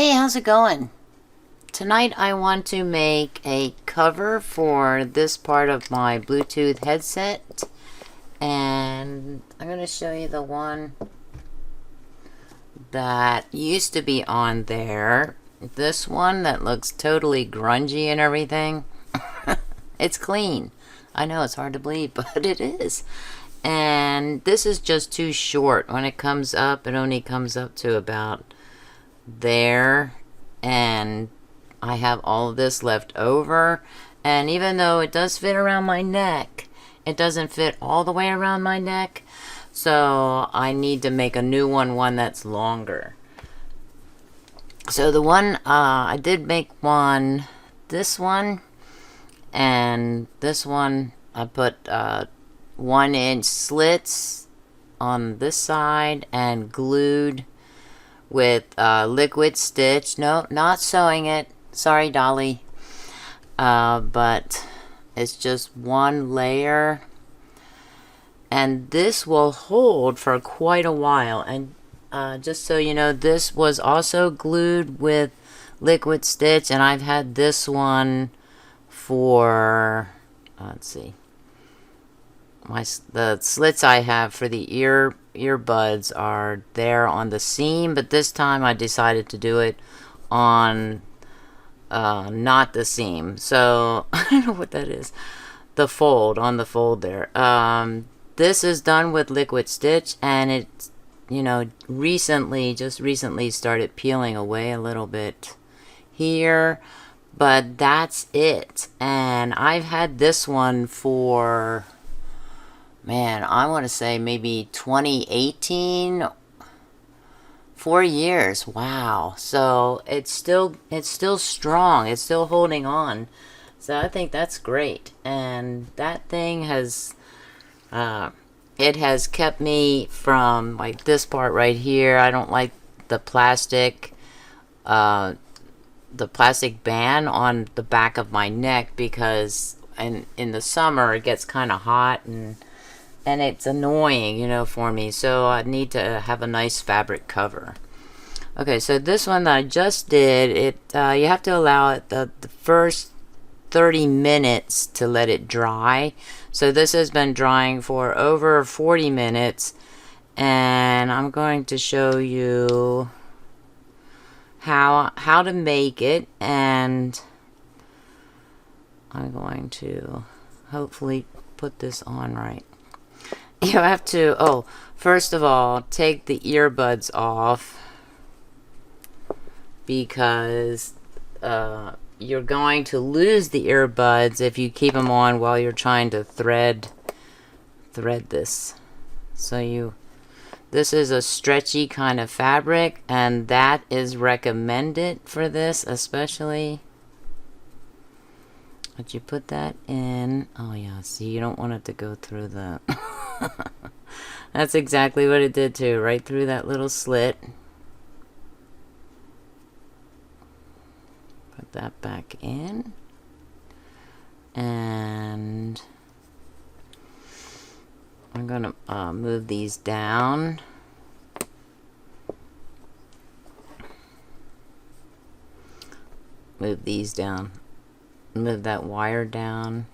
Hey, how's it going? Tonight I want to make a cover for this part of my Bluetooth headset, and I'm going to show you the one that used to be on there. This one that looks totally grungy and everything. It's clean. I know it's hard to believe, but it is. And this is just too short. When it comes up, it only comes up to about there, and I have all of this left over, and even though it does fit around my neck, it doesn't fit all the way around my neck, so I need to make a new one that's longer. So the one I did make this one, and this one I put 1-inch slits on this side and glued with liquid stitch. No, not sewing it. Sorry, Dolly. But it's just one layer. And this will hold for quite a while. And just so you know, this was also glued with liquid stitch. And I've had this one for, let's see. The slits I have for the earbuds are there on the seam, but this time I decided to do it on not the seam. So I don't know what that is. The fold, on the fold there. This is done with liquid stitch, and it's, you know, just recently started peeling away a little bit here, but that's it. And I've had this one for, man, I want to say maybe 2018, 4 years. Wow. So it's still strong. It's still holding on. So I think that's great. And that thing has, it has kept me from, like, this part right here. I don't like the plastic band on the back of my neck, because in the summer it gets kind of hot, and it's annoying, you know, for me. So I need to have a nice fabric cover. Okay, so this one that I just did, you have to allow it the first 30 minutes to let it dry. So this has been drying for over 40 minutes, and I'm going to show you how to make it, and I'm going to hopefully put this on right. You have to, first of all, take the earbuds off, because you're going to lose the earbuds if you keep them on while you're trying to thread this. So this is a stretchy kind of fabric, and that is recommended for this, especially. But you put that in. Oh yeah, see, you don't want it to go through the that's exactly what it did too, right through that little slit. Put that back in, and I'm gonna move these down. Move these down. Move that wire down.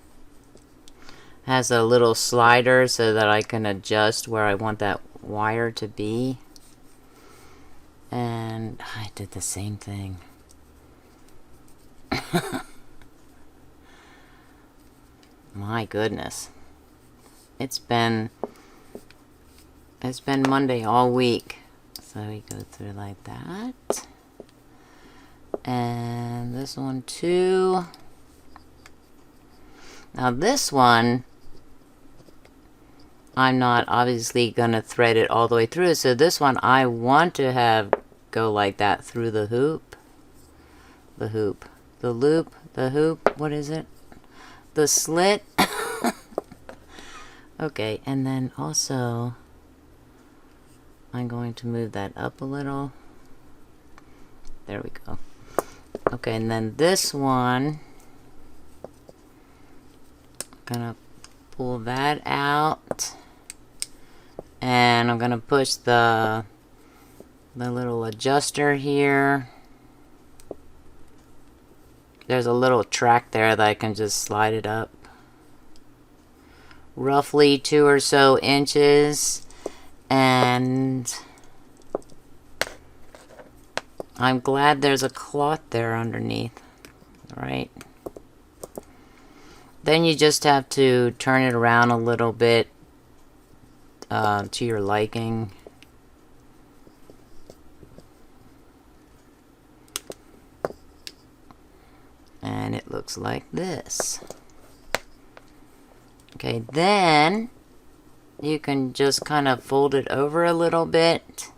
Has a little slider so that I can adjust where I want that wire to be. And I did the same thing. My goodness. It's been Monday all week. So we go through like that. And this one too. Now this one, I'm not obviously gonna thread it all the way through, so this one I want to have go like that through the hoop. The hoop. The loop. The hoop. What is it? The slit. Okay, and then also I'm going to move that up a little. There we go. Okay, and then this one, gonna pull that out, and I'm gonna push the little adjuster here there's a little track there that I can just slide it up. Roughly 2 or so inches. And I'm glad there's a cloth there underneath. Right. Then you just have to turn it around a little bit to your liking. And it looks like this. Okay, then you can just kind of fold it over a little bit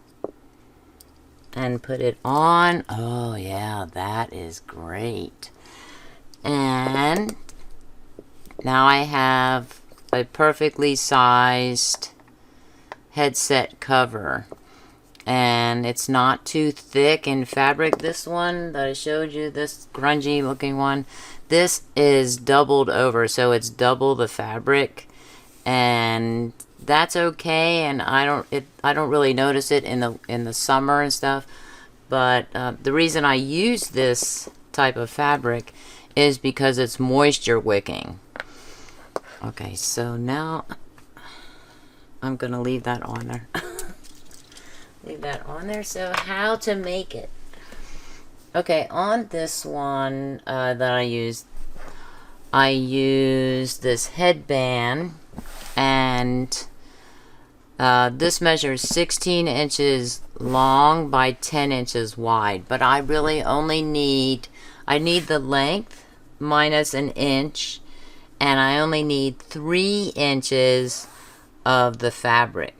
and put it on. Oh yeah, that is great. And now I have a perfectly sized headset cover. And it's not too thick in fabric. This one that I showed you, this grungy looking one, this is doubled over, so it's double the fabric, and that's okay. And I don't really notice it in the summer and stuff. But the reason I use this type of fabric is because it's moisture wicking. Okay, so now I'm gonna leave that on there. Leave that on there. So how to make it? Okay, on this one that I used this headband, and this measures 16 inches long by 10 inches wide, but I really only need the length minus an inch, and I only need 3 inches of the fabric.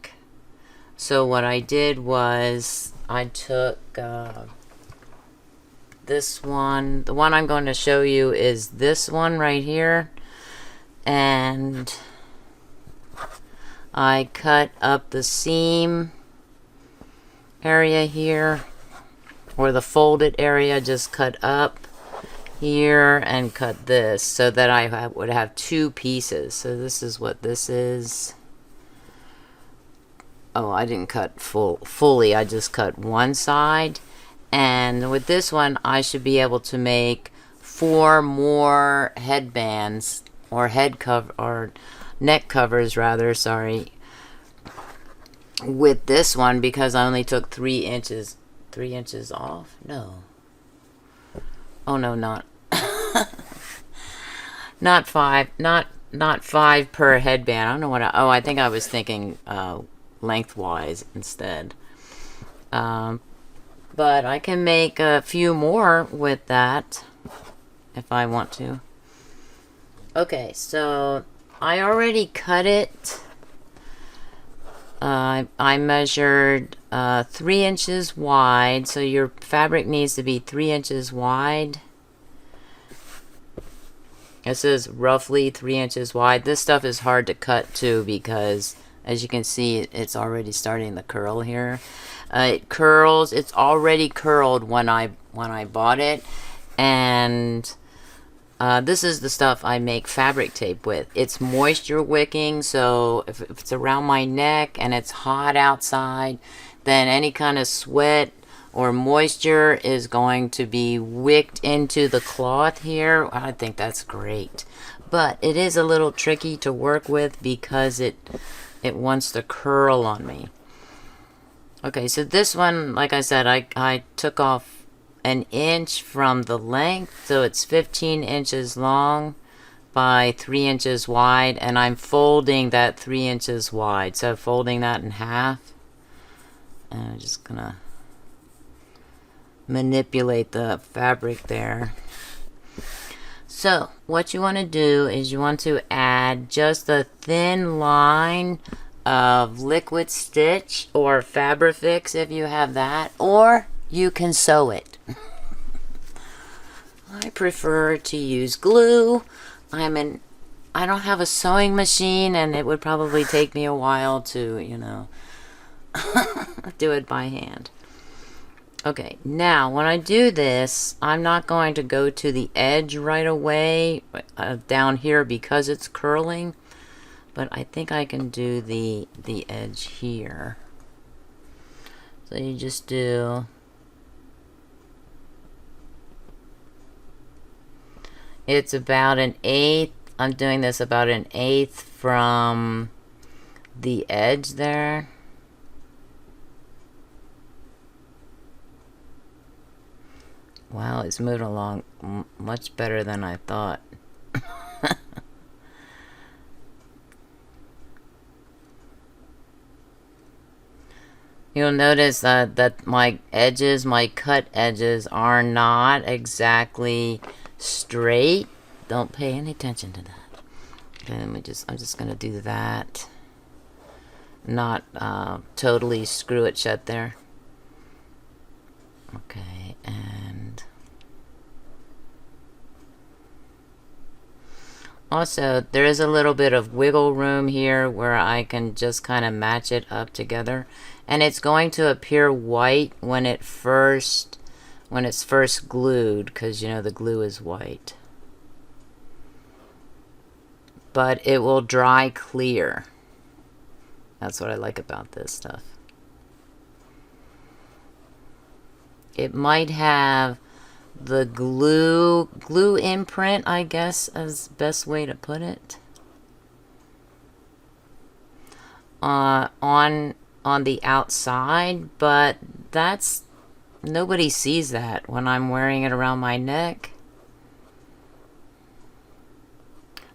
So what I did was I took this one. The one I'm going to show you is this one right here. And I cut up the seam area here, or the folded area, just cut up here and cut this so that I would have 2 pieces. So this is what this is. Oh, I didn't cut fully. I just cut one side. And with this one, I should be able to make 4 more headbands, or head cover, or neck covers rather, sorry, with this one, because I only took 3 inches off. No. Oh no, not not 5, not 5 per headband. I don't know what I think I was thinking lengthwise instead. But I can make a few more with that if I want to. Okay, so I already cut it. I measured 3 inches wide, so your fabric needs to be 3 inches wide. It says roughly 3 inches wide. This stuff is hard to cut too, because as you can see, it's already starting to curl here. It curls. It's already curled when I bought it, and this is the stuff I make fabric tape with. It's moisture wicking, so if it's around my neck and it's hot outside, then any kind of sweat or moisture is going to be wicked into the cloth here. I think that's great, but it is a little tricky to work with because it wants to curl on me. Okay, so this one, like I said, I took off an inch from the length, so it's 15 inches long by 3 inches wide, and I'm folding that 3 inches wide, so folding that in half, and I'm just gonna manipulate the fabric there. So what you want to do is you want to add just a thin line of liquid stitch or Fabrifix if you have that, or you can sew it. I prefer to use glue. I don't have a sewing machine, and it would probably take me a while to, you know, do it by hand. Okay, now when I do this, I'm not going to go to the edge right away down here because it's curling, but I think I can do the edge here. So you just do It's about an eighth. I'm doing this about an eighth from the edge there. Wow, it's moving along much better than I thought. You'll notice that my edges, my cut edges, are not exactly straight. Don't pay any attention to that. Okay, I'm just gonna do that. Not totally screw it shut there. Okay, and also there is a little bit of wiggle room here where I can just kind of match it up together, and it's going to appear white when it's first glued, because you know the glue is white, but it will dry clear. That's what I like about this stuff. It might have the glue imprint, I guess, is the best way to put it. On the outside, but that's, nobody sees that when I'm wearing it around my neck.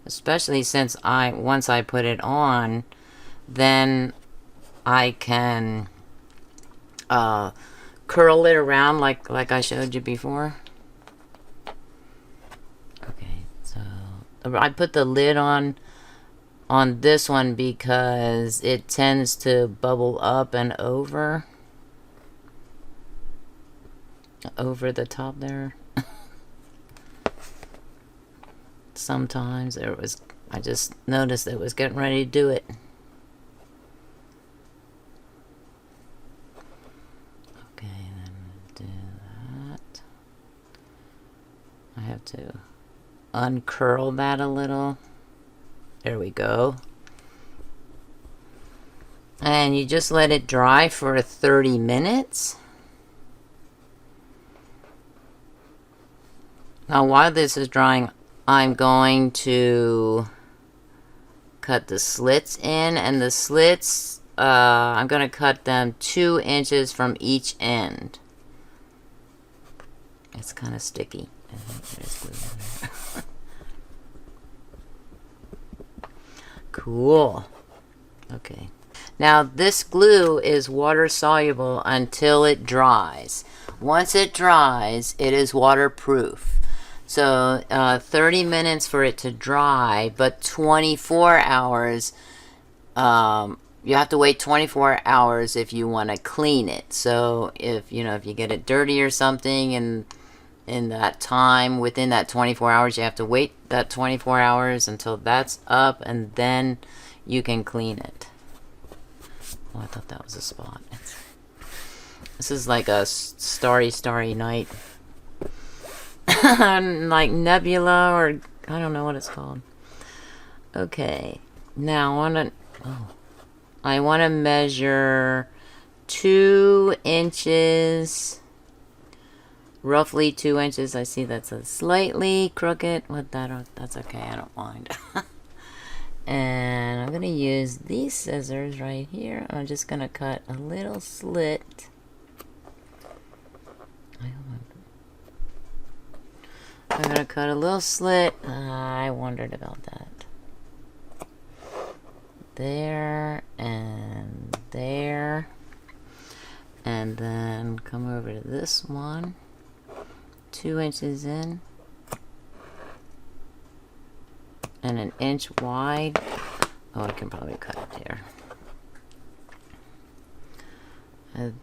Especially since once I put it on, then I can curl it around like I showed you before. Okay, so I put the lid on this one because it tends to bubble up and over the top there. Sometimes I just noticed it was getting ready to do it. Okay, then do that. I have to uncurl that a little. There we go. And you just let it dry for 30 minutes. Now while this is drying, I'm going to cut the slits in, and the slits, I'm going to cut them 2 inches from each end. It's kind of sticky. I think there's glue in there. Cool. Okay. Now this glue is water soluble until it dries. Once it dries, it is waterproof. So 30 minutes for it to dry, but 24 hours. You have to wait 24 hours if you want to clean it. So if you get it dirty or something, and in that time, within that 24 hours, you have to wait that 24 hours until that's up, and then you can clean it. Oh, I thought that was a spot. This is like a starry night. Like nebula, or I don't know what it's called. Okay, now I want to measure 2 inches, roughly 2 inches. I see that's a slightly crooked. That's okay, I don't mind. And I'm gonna use these scissors right here. I'm just gonna cut a little slit. I'm gonna cut a little slit. I wondered about that. There and there. And then come over to this one. 2 inches in. And 1 inch wide. Oh, I can probably cut it here.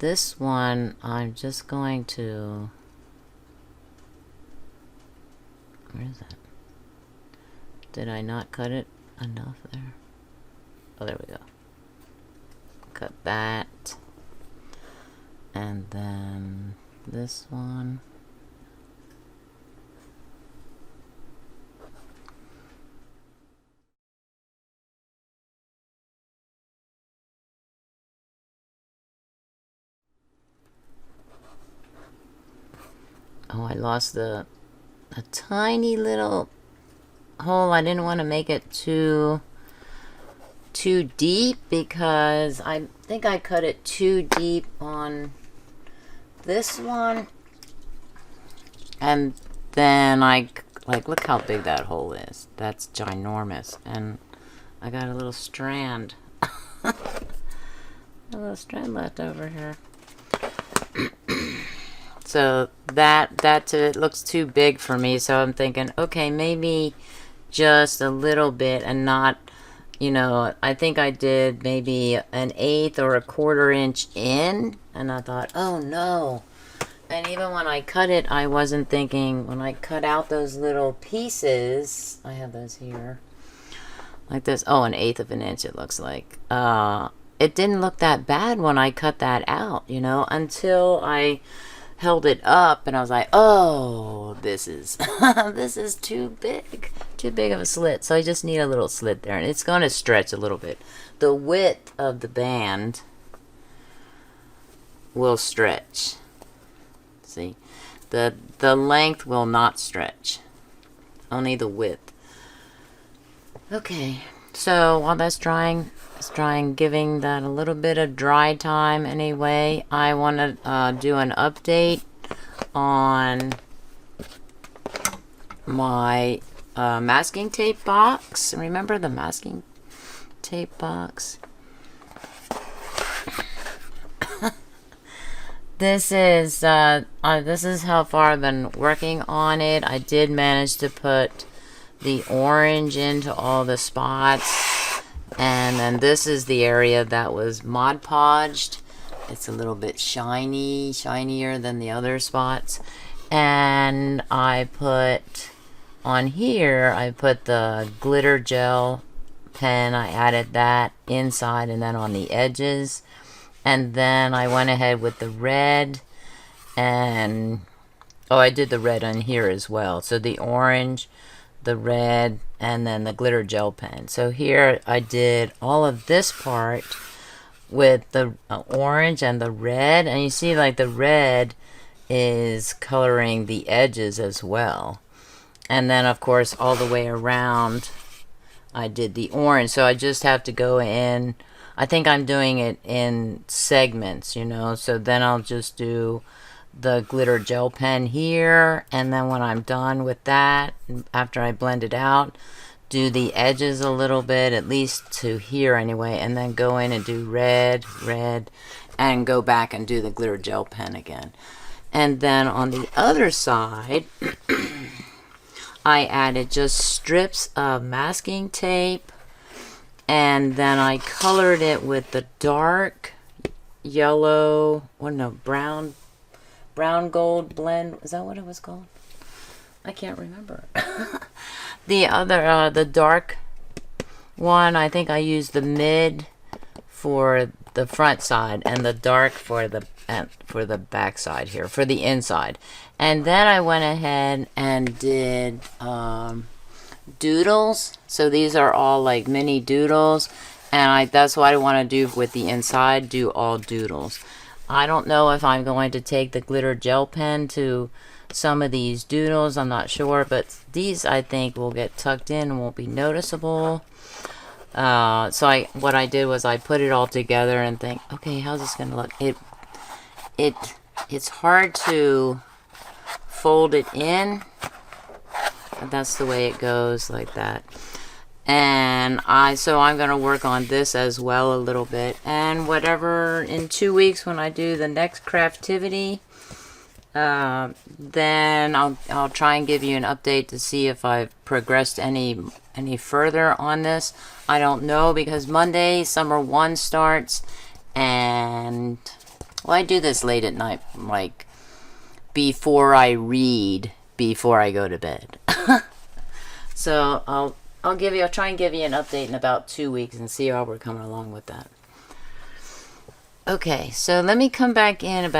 This one, I'm just going to... Where is that? Did I not cut it enough there? Oh, there we go. Cut that. And then this one. Oh, I lost a tiny little hole, I didn't want to make it too deep because I think I cut it too deep on this one. And then look how big that hole is. That's ginormous. And I got a little strand. A little strand left over here. So it looks too big for me. So I'm thinking, okay, maybe just a little bit and not, you know, I think I did maybe 1/8 or 1/4 inch in. And I thought, oh no. And even when I cut it, I wasn't thinking, when I cut out those little pieces, I have those here, like this, oh, 1/8 of an inch it looks like. It didn't look that bad when I cut that out, you know, until I held it up and I was like, oh, this is, this is too big of a slit. So I just need a little slit there, and it's going to stretch a little bit. The width of the band will stretch. See, the length will not stretch, only the width. Okay, so while that's drying, giving that a little bit of dry time anyway, I want to do an update on my masking tape box. Remember the masking tape box? This is how far I've been working on it. I did manage to put the orange into all the spots, and then this is the area that was Mod Podged. It's a little bit shinier than the other spots. And I put on here, I put the glitter gel pen. I added that inside and then on the edges. And then I went ahead with the red, and oh, I did the red on here as well. So the orange, the red, and then the glitter gel pen. So here I did all of this part with the orange and the red, and you see like the red is coloring the edges as well. And then of course all the way around I did the orange. So I just have to go in, I think I'm doing it in segments, you know, so then I'll just do the glitter gel pen here, and then when I'm done with that, after I blend it out, do the edges a little bit, at least to here anyway, and then go in and do red, and go back and do the glitter gel pen again. And then on the other side, I added just strips of masking tape, and then I colored it with the dark yellow, brown gold blend. Is that what it was called? I can't remember. The other, the dark one, I think I used the mid for the front side and the dark for the back side here, for the inside. And then I went ahead and did doodles. So these are all like mini doodles, and that's what I want to do with the inside, do all doodles. I don't know if I'm going to take the glitter gel pen to some of these doodles, I'm not sure, but these I think will get tucked in and won't be noticeable. So what I did was I put it all together and think, okay, how's this gonna look? It's hard to fold it in. That's the way it goes, like that. And so I'm gonna work on this as well a little bit, and whatever, in 2 weeks when I do the next Craftivity, then I'll try and give you an update to see if I've progressed any further on this. I don't know, because Monday Summer 1 starts, and well, I do this late at night, like before I read, before I go to bed. So I'll try and give you an update in about 2 weeks and see how we're coming along with that. Okay, so let me come back in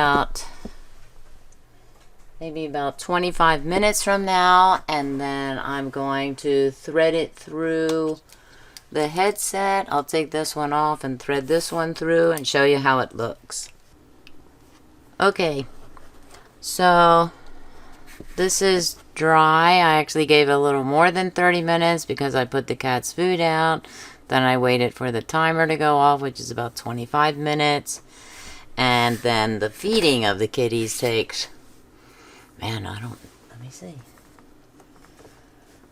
maybe about 25 minutes from now, and then I'm going to thread it through the headset. I'll take this one off and thread this one through and show you how it looks. Okay, so this is dry, I actually gave it a little more than 30 minutes because I put the cat's food out. Then I waited for the timer to go off, which is about 25 minutes. And then the feeding of the kitties takes, man, let me see,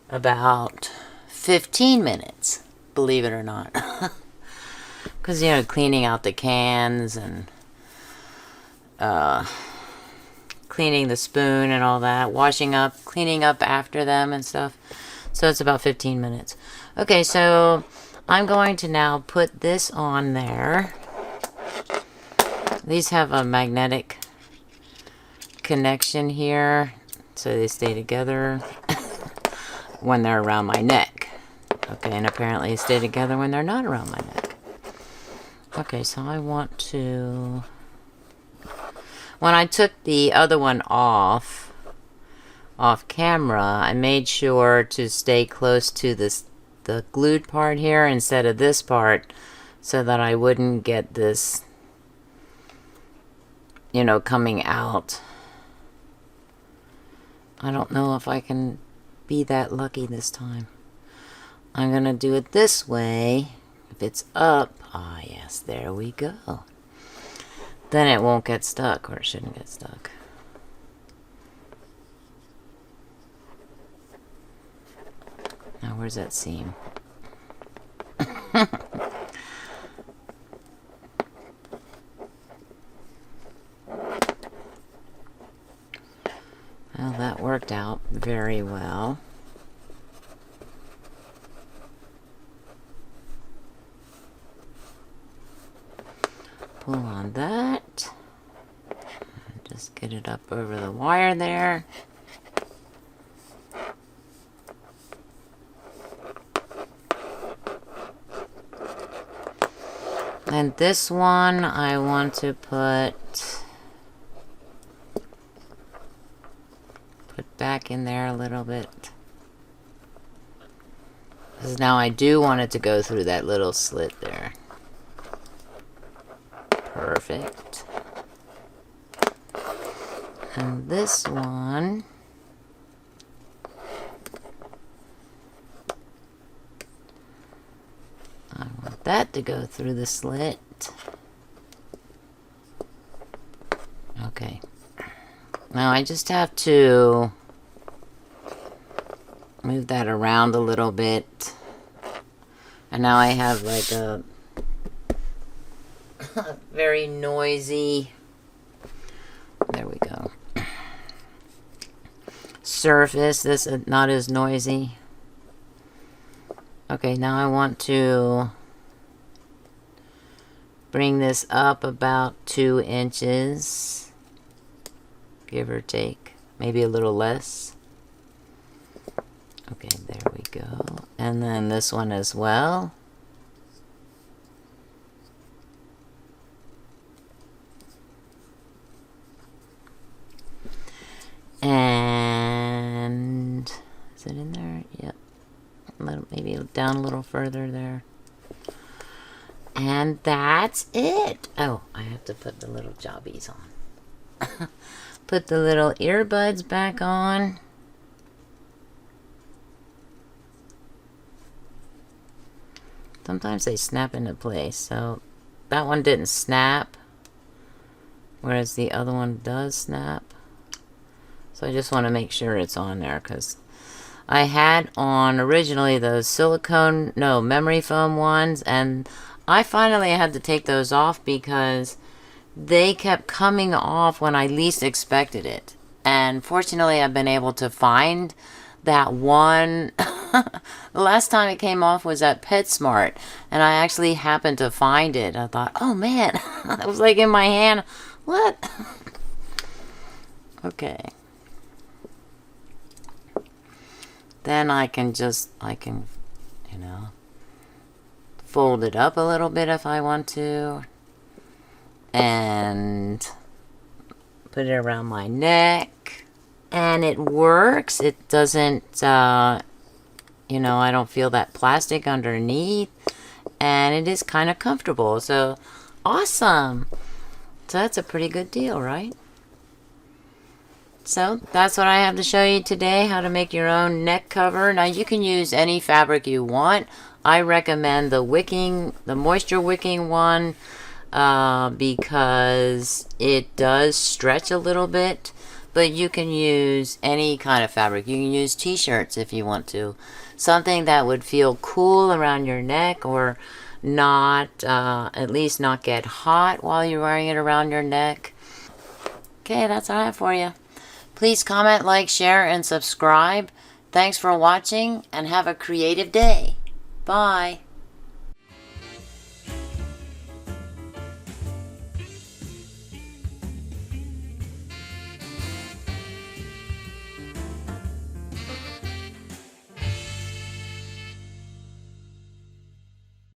about 15 minutes, believe it or not. Because, you know, cleaning out the cans and cleaning the spoon and all that, washing up, cleaning up after them and stuff. So it's about 15 minutes. Okay, so I'm going to now put this on there. These have a magnetic connection here, so they stay together when they're around my neck. Okay, and apparently they stay together when they're not around my neck. Okay, so I want to... When I took the other one off camera, I made sure to stay close to the glued part here instead of this part, so that I wouldn't get this, you know, coming out. I don't know if I can be that lucky this time. I'm gonna do it this way. If it's up, ah yes, there we go. Then it won't get stuck, or it shouldn't get stuck. Now where's that seam? Well, that worked out very well. Pull on that. Just get it up over the wire there. And this one I want to put back in there a little bit. Because now I do want it to go through that little slit there. Perfect. And this one, I want that to go through the slit. Okay. Now I just have to move that around a little bit. And now I have like a very noisy, there we go, surface. This is not as noisy. Okay, now I want to bring this up about 2 inches, give or take, maybe a little less. Okay, there we go. And then this one as well. And is it in there? Yep. Maybe down a little further there. And that's it. Oh, I have to put the little jobbies on. Put the little earbuds back on. Sometimes they snap into place. So that one didn't snap, whereas the other one does snap. So I just want to make sure it's on there, because I had on originally those memory foam ones, and I finally had to take those off because they kept coming off when I least expected it. And fortunately, I've been able to find that one. The last time it came off was at PetSmart, and I actually happened to find it. I thought, oh man, it was like in my hand. What? Okay. Then I can, you know, fold it up a little bit if I want to, and put it around my neck, and it works. It doesn't, you know, I don't feel that plastic underneath, and it is kind of comfortable. So awesome. So that's a pretty good deal, right? So that's what I have to show you today, how to make your own neck cover. Now you can use any fabric you want. I recommend the moisture wicking one because it does stretch a little bit, but you can use any kind of fabric. You can use t-shirts if you want to. Something that would feel cool around your neck, or not, at least not get hot while you're wearing it around your neck. Okay, that's all I have for you. Please comment, like, share, and subscribe. Thanks for watching, and have a creative day. Bye.